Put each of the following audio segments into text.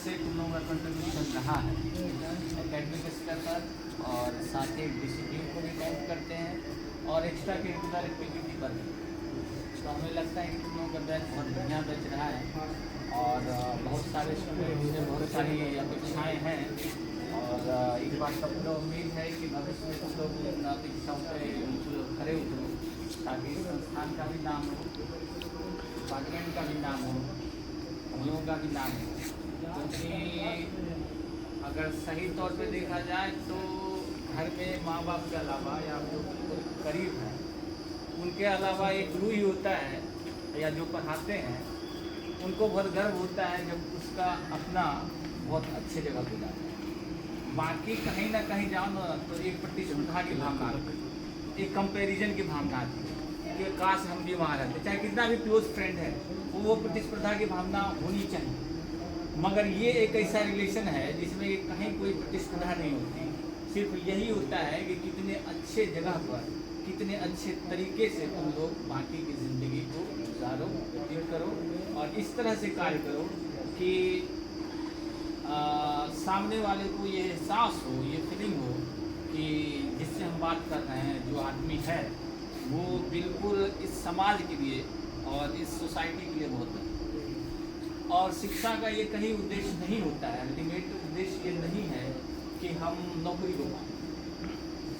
से तुम लोगों का कंट्रीब्यूशन रहा है एकेडमिक स्तर पर, और साथ ही डिसिप्लिन को भी काउंट करते हैं और एक्स्ट्रा करिकुलर एक्टिविटी पर भी। तो हमें लगता है कि तुम लोगों का बैच बहुत बढ़िया बैच रहा है और बहुत सारे स्टूडेंट्स से बहुत सारी अपेक्षाएँ हैं, और इस बात का पूरा उम्मीद है कि भविष्य में तुम लोग इन अपेक्षाओं पर खरे उतरो, ताकि संस्थान का भी नाम हो, डिपार्टमेंट का भी नाम हो, हम लोगों का भी नाम हो। क्योंकि अगर सही तौर पे देखा जाए तो घर में माँ बाप के अलावा या जो बिल्कुल करीब हैं उनके अलावा एक गुरु ही होता है या जो पढ़ाते हैं उनको बहुत गर्व होता है जब उसका अपना बहुत अच्छे जगह पे जाता है। बाकी कहीं ना कहीं जाओ ना तो एक प्रतिस्पर्धा की भावना आती है, एक कंपैरिजन की भावना आती है कि काश हम भी वहाँ रहते, चाहे कितना भी क्लोज फ्रेंड है वो प्रतिस्पर्धा की भावना होनी चाहिए। मगर ये एक ऐसा रिलेशन है जिसमें कहीं कोई प्रतिस्पर्धा नहीं होती, सिर्फ यही होता है कि कितने अच्छे जगह पर कितने अच्छे तरीके से तुम लोग बाकी की ज़िंदगी को गुजारो, व्यतीत करो और इस तरह से कार्य करो कि सामने वाले को ये एहसास हो, ये फीलिंग हो कि जिससे हम बात कर रहे हैं जो आदमी है वो बिल्कुल इस समाज के लिए और इस सोसाइटी के लिए बहुत है। और शिक्षा का ये कहीं उद्देश्य नहीं होता है, अल्टीमेट उद्देश्य ये नहीं है कि हम नौकरी को पाएं।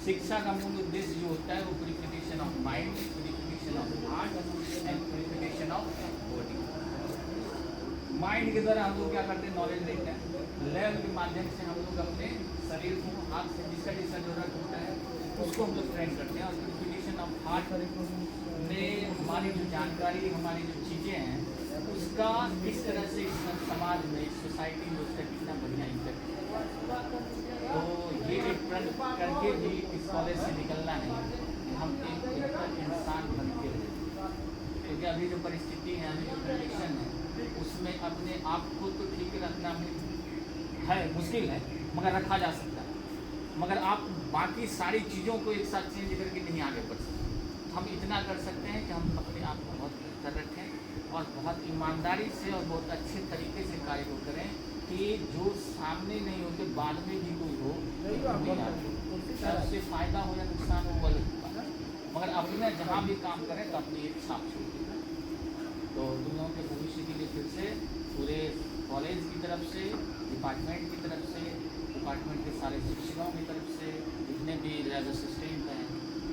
शिक्षा का मूल उद्देश्य जो होता है वो purification of mind, purification of heart and purification of body. Mind के द्वारा हम लोग क्या करते हैं, नॉलेज लेते हैं, लैब के माध्यम से हम लोग अपने शरीर को हाथ से जिसका जिसका जरूरत होता है उसको हम लोग ट्रेन करते हैं, और प्यूरिफिकेशन ऑफ हार्ट में हमारी जो जानकारी, हमारी जो चीज़ें हैं उसका किस तरह से इस समाज में, इस सोसाइटी में उसका कितना बढ़िया इम्पैक्ट है। तो ये एक प्रण करके भी इस कॉलेज से निकलना नहीं, हम एक बेहतर इंसान बन के रहें। क्योंकि अभी जो परिस्थिति है, अभी जो कंडीशन है उसमें अपने आप को तो ठीक रखना है, मुश्किल है मगर रखा जा सकता है। मगर आप बाकी सारी चीज़ों को एक साथ चेंज करके नहीं आगे बढ़ सकते। हम इतना कर सकते हैं कि हम अपने आप को बहुत बेहतर रखें और बहुत ईमानदारी से और बहुत अच्छे तरीके से कार्य को करें कि जो सामने नहीं होते बाद में भी कोई हो सबसे फ़ायदा हो या नुकसान हो वो होगा। मगर अपने जहाँ भी काम करें तो अपनी एक छाप छोड़ें। तो तुम लोगों के भविष्य के लिए फिर से पूरे कॉलेज की तरफ से, डिपार्टमेंट की तरफ से, डिपार्टमेंट के सारे शिक्षकों की तरफ से, जितने भी लैब असिस्टेंट हैं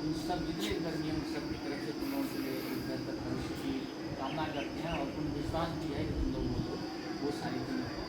उन सब जितने कर्मी हैं उन सब की तरफ से तुम लोगों के लिए एक बेहतर भविष्य की कामना करते हैं और उन विश्वास भी है कि तुम लोग वो सारी चीज़ें